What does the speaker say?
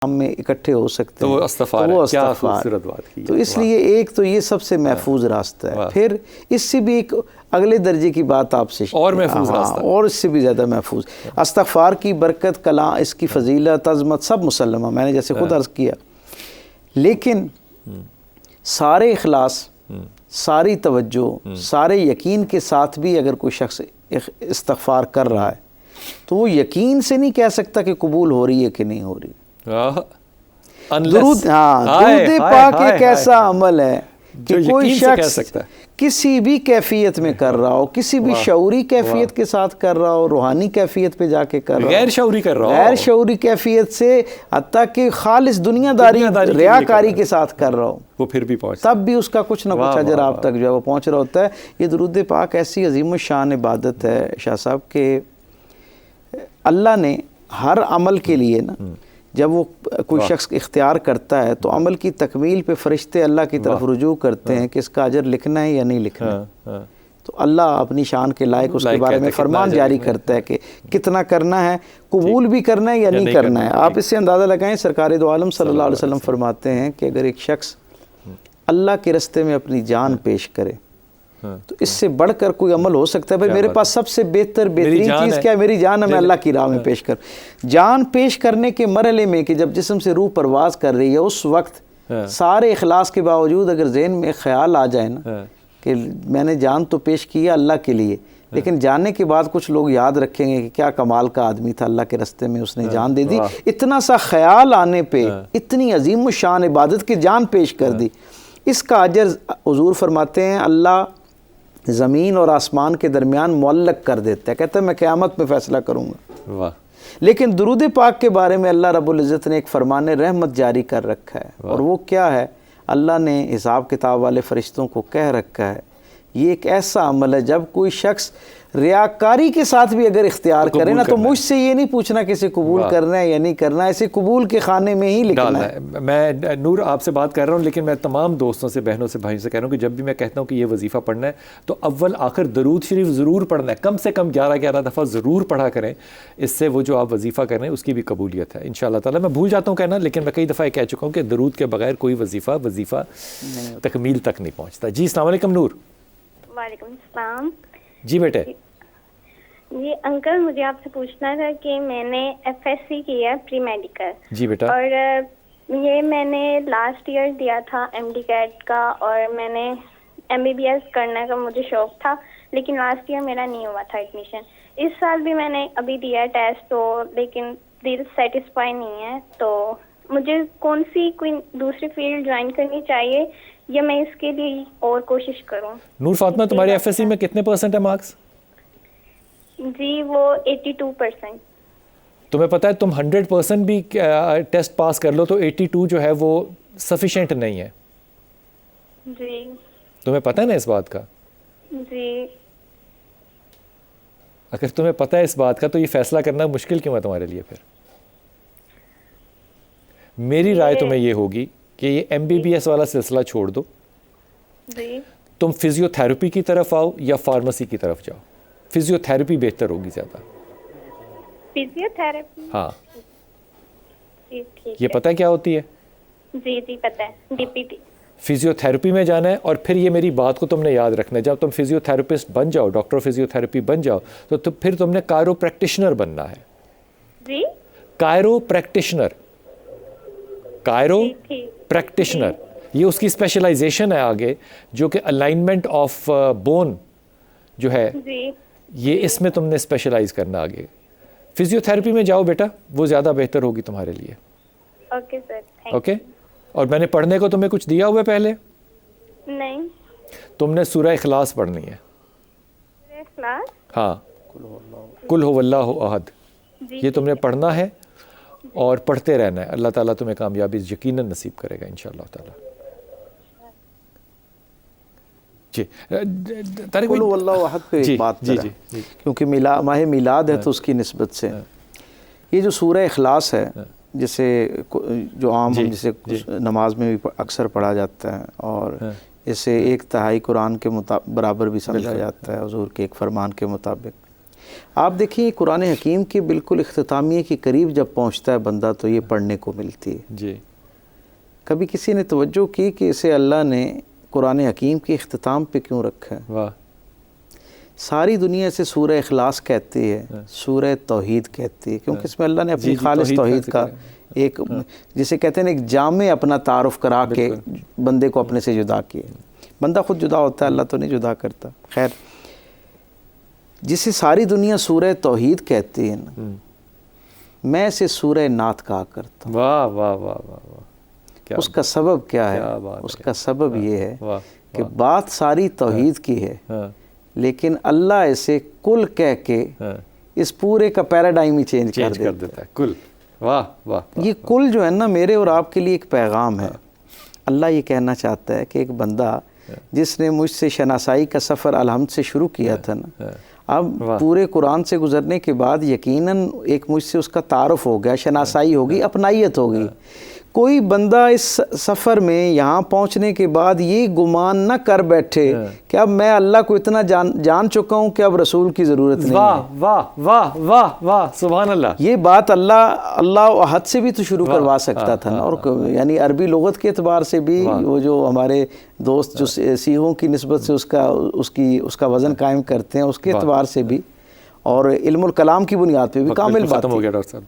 میں اکٹھے ہو سکتے ہیں تو وہ استغفار ہے. کیا خوبصورت بات کی. تو اس لیے ایک تو یہ سب سے محفوظ راستہ ہے. پھر اس سے بھی ایک اگلے درجے کی بات آپ سے اور محفوظ راستہ اور اس سے بھی زیادہ محفوظ استغفار کی برکت، کلام، اس کی فضیلت، عظمت سب مسلمہ، میں نے جیسے خود عرض کیا. لیکن سارے اخلاص، ساری توجہ، سارے یقین کے ساتھ بھی اگر کوئی شخص استغفار کر رہا ہے تو وہ یقین سے نہیں کہہ سکتا کہ قبول ہو رہی ہے کہ نہیں ہو رہی. درود پاک ایک ایسا عمل ہے کہ کوئی شخص کسی بھی کیفیت میں کر رہا ہو، کسی بھی شعوری کیفیت کے ساتھ کر رہا ہو، روحانی کیفیت پہ جا کے کر رہا ہو، غیر شعوری کر رہا ہو، غیر شعوری کیفیت سے حتیٰ کہ خالص دنیا داری ریاکاری کے ساتھ کر رہا ہو، وہ پھر بھی پہنچ، تب بھی اس کا کچھ نہ کچھ اجر آپ تک جو ہے وہ پہنچ رہا ہوتا ہے. یہ درود پاک ایسی عظیم الشان عبادت ہے شاہ صاحب کہ اللہ نے ہر عمل کے لیے نا جب وہ کوئی شخص اختیار کرتا ہے تو عمل کی تکمیل پہ فرشتے اللہ کی طرف رجوع کرتے ہیں کہ اس کا اجر لکھنا ہے یا نہیں لکھنا ہے. تو اللہ اپنی شان کے لائق اس کے بارے میں فرمان جاری کرتا ہے کہ کتنا کرنا ہے، قبول بھی کرنا ہے یا نہیں کرنا ہے. آپ اس سے اندازہ لگائیں، سرکار دو عالم صلی اللہ علیہ وسلم فرماتے ہیں کہ اگر ایک شخص اللہ کے راستے میں اپنی جان پیش کرے تو اس سے بڑھ کر کوئی عمل ہو سکتا ہے؟ بھائی میرے پاس سب سے بہترین چیز کیا ہے؟ میری جان ہے، میں اللہ کی راہ میں پیش کر. جان پیش کرنے کے مرحلے میں کہ جب جسم سے روح پرواز کر رہی ہے، اس وقت سارے اخلاص کے باوجود اگر ذہن میں خیال آ جائے نا کہ میں نے جان تو پیش کیا اللہ کے لیے، لیکن جانے کے بعد کچھ لوگ یاد رکھیں گے کہ کیا کمال کا آدمی تھا، اللہ کے راستے میں اس نے جان دے دی. اتنا سا خیال آنے پہ اتنی عظیم الشان عبادت کی جان پیش کر دی، اس کا اجر حضور فرماتے ہیں اللہ زمین اور آسمان کے درمیان معلق کر دیتا ہے. کہتا ہے میں قیامت میں فیصلہ کروں گا. لیکن درود پاک کے بارے میں اللہ رب العزت نے ایک فرمان رحمت جاری کر رکھا ہے، اور وہ کیا ہے؟ اللہ نے حساب کتاب والے فرشتوں کو کہہ رکھا ہے یہ ایک ایسا عمل ہے جب کوئی شخص ریاکاری کے ساتھ بھی اگر اختیار کرے نا تو مجھ سے یہ نہیں پوچھنا کہ اسے قبول کرنا ہے یا نہیں کرنا ہے، اسے قبول کے خانے میں ہی لکھنا ہے. میں نور آپ سے بات کر رہا ہوں، لیکن میں تمام دوستوں سے، بہنوں سے، بھائیوں سے کہہ رہا ہوں کہ جب بھی میں کہتا ہوں کہ یہ وظیفہ پڑھنا ہے تو اول آخر درود شریف ضرور پڑھنا ہے، کم سے کم 11 دفعہ ضرور پڑھا کریں. اس سے وہ جو آپ وظیفہ کر رہے ہیں اس کی بھی قبولیت ہے انشاءاللہ تعالیٰ. میں بھول جاتا ہوں کہنا، لیکن میں کئی دفعہ یہ کہہ چکا ہوں کہ درود کے بغیر کوئی وظیفہ تکمیل تک نہیں پہنچتا. جی السلام علیکم نور. وعلیکم السلام. جی بیٹے. جی انکل، مجھے آپ سے پوچھنا تھا کہ میں نے ایف ایس سی کیا ہے پری میڈیکل. جی بیٹا. اور یہ میں نے لاسٹ ایئر دیا تھا ایم ڈی کیٹ کا، اور میں نے ایم بی بی ایس کرنے کا مجھے شوق تھا، لیکن لاسٹ ایئر میرا نہیں ہوا تھا ایڈمیشن. اس سال بھی میں نے ابھی دیا ہے ٹیسٹ تو، لیکن دل سیٹسفائی نہیں ہے. تو مجھے کون سی کوئی دوسری فیلڈ جوائن کرنی چاہیے یا میں اس کے لیے اور کوشش کروں؟ نور فاطمہ، تمہارے ایف ایس سی میں کتنے % ہے مارکس؟ جی وہ 82%. تمہیں پتہ ہے تم 100% بھی ٹیسٹ پاس کر لو تو 82 جو ہے وہ سفیشینٹ نہیں ہے. جی تمہیں پتہ ہے نا اس بات کا؟ جی. اگر تمہیں پتہ ہے اس بات کا تو یہ فیصلہ کرنا مشکل کیوں ہے تمہارے لیے؟ پھر میری رائے تمہیں یہ ہوگی کہ یہ ایم بی بی ایس والا سلسلہ چھوڑ دو. جی. تم فزیو تھیراپی کی طرف آؤ یا فارمیسی کی طرف جاؤ. فزیو تھیراپی بہتر ہوگی زیادہ. Physio therapy? ہاں. جی ٹھیک. یہ پتہ ہے کیا ہوتی ہے؟ جی جی پتہ ہے، D P T. Physio therapy میں جانا ہے. اور پھر یہ میری بات کو تم نے یاد رکھنا ہے، جب تم فزیو تھیراپسٹ بن جاؤ، ڈاکٹر فزیو تھیراپی بن جاؤ تو پھر تم نے کائرو پریکٹیشنر بننا ہے. جی. Chiro practitioner. کائرو پریکٹیشنر یہ اس کی اسپیشلائزیشن ہے آگے، جو کہ الائنمنٹ آف بون جو ہے یہ اس میں تم نے اسپیشلائز کرنا آگے. فزیو تھیراپی میں جاؤ بیٹا، وہ زیادہ بہتر ہوگی تمہارے لیے. Okay sir. اوکے. اور میں نے پڑھنے کو تمہیں کچھ دیا ہوا پہلے؟ نہیں. تم نے سورہ اخلاص پڑھنی ہے. اخلاص؟ ہاں، قل هو اللہ احد. یہ تم نے پڑھنا ہے اور پڑھتے رہنا ہے. اللہ تعالیٰ تمہیں کامیابی یقیناً نصیب کرے گا انشاءاللہ تعالیٰ. جی قل هو اللہ احد پہ ایک بات کریں، کیونکہ ماہ میلاد ہے تو اس کی نسبت سے یہ جو سورہ اخلاص ہے، جسے جو عام ہم جسے نماز میں بھی اکثر پڑھا جاتا ہے، اور اسے 1/3 قرآن کے برابر بھی سمجھا جاتا ہے حضور کے ایک فرمان کے مطابق. آپ دیکھیں قرآن حکیم کے بالکل اختتامیہ کے قریب جب پہنچتا ہے بندہ تو یہ پڑھنے کو ملتی ہے. جی. کبھی کسی نے توجہ کی کہ اسے اللہ نے قرآن حکیم کے اختتام پہ کیوں رکھا ہے؟ واہ. ساری دنیا اسے سورہ اخلاص کہتی ہے, سورہ توحید کہتی ہے, کیونکہ اس میں اللہ نے اپنی خالص توحید کا ایک جسے کہتے ہیں ایک جامع اپنا تعارف کرا کے بندے کو اپنے سے جدا کیا. بندہ خود جدا ہوتا ہے, اللہ تو نہیں جدا کرتا. خیر, جسے ساری دنیا سورہ توحید کہتی ہے نا, میں اسے سورہ نعت کہا کرتا ہوں. واہ واہ واہ واہ. اس کا سبب کیا ہے؟ اس کا سبب یہ ہے کہ بات ساری توحید کی ہے, لیکن اللہ اسے کل کہہ کے اس پورے کا پیراڈائم ہی چینج کر دیتا ہے. کل. واہ واہ. یہ کل جو ہے نا میرے اور آپ کے لیے ایک پیغام ہے. اللہ یہ کہنا چاہتا ہے کہ ایک بندہ جس نے مجھ سے شناسائی کا سفر الحمد سے شروع کیا تھا نا, اب پورے قرآن سے گزرنے کے بعد یقیناً ایک مجھ سے اس کا تعارف ہو گیا, شناسائی ہوگی, اپنائیت ہوگی. کوئی بندہ اس سفر میں یہاں پہنچنے کے بعد یہ گمان نہ کر بیٹھے کہ اب میں اللہ کو اتنا جان چکا ہوں کہ اب رسول کی ضرورت نہیں ہے. واہ واہ واہ واہ واہ. سبحان اللہ. یہ بات اللہ احد سے بھی تو شروع کروا سکتا تھا نا, اور یعنی عربی لغت کے اعتبار سے بھی وہ جو ہمارے دوست جو سیحوں کی نسبت سے اس کا وزن قائم کرتے ہیں اس کے اعتبار سے بھی, اور علم الکلام کی بنیاد پہ بھی کامل بات ختم ہو گیا ڈاکٹر صاحب.